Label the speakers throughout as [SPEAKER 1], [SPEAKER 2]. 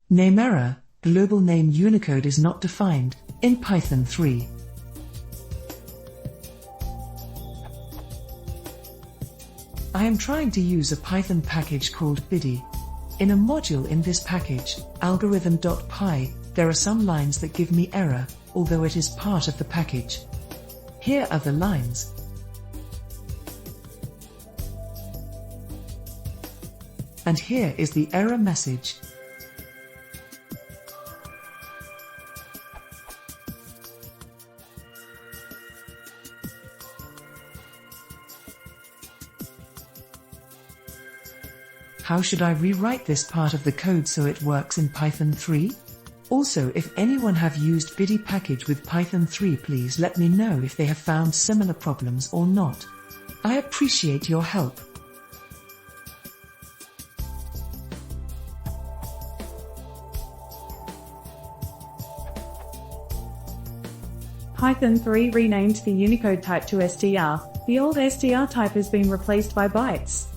[SPEAKER 1] NameError, global name Unicode is not defined in Python 3. I am trying to use a Python package called bidi. In a module in this package, algorithm.py, there are some lines that give me error, although it is part of the package. Here are the lines. And here is the error message. How should I rewrite this part of the code so it works in Python 3? Also, if anyone have used bidi package with Python 3, please let me know if they have found similar problems or not. I appreciate your help.
[SPEAKER 2] Python 3 renamed the Unicode type to str. The old str type has been replaced by bytes.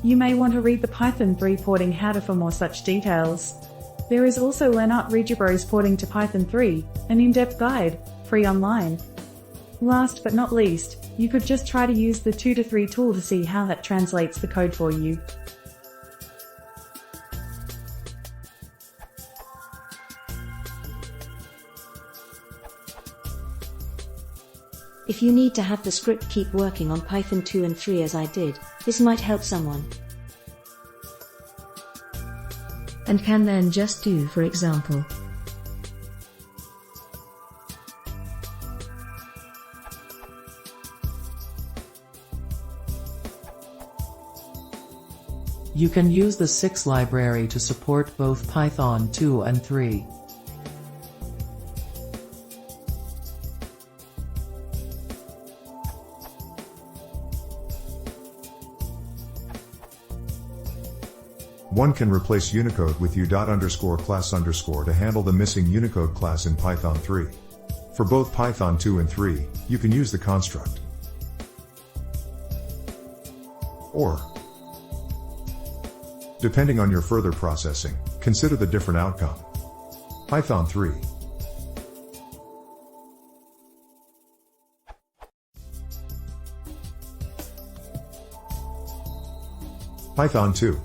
[SPEAKER 2] You may want to read the Python 3 porting header for more such details. There is also Lennart Regebro's porting to Python 3, an in-depth guide, free online. Last but not least, you could just try to use the 2 to 3 tool to see how that translates the code for you.
[SPEAKER 3] If you need to have the script keep working on Python 2 and 3 as I did, this might help someone. And can then just do, for example.
[SPEAKER 1] You can use the 6 library to support both Python 2 and 3.
[SPEAKER 4] One can replace Unicode with u._class_ to handle the missing Unicode class in Python 3. For both Python 2 and 3, you can use the construct. Or, depending on your further processing, consider the different outcome. Python 3. Python 2.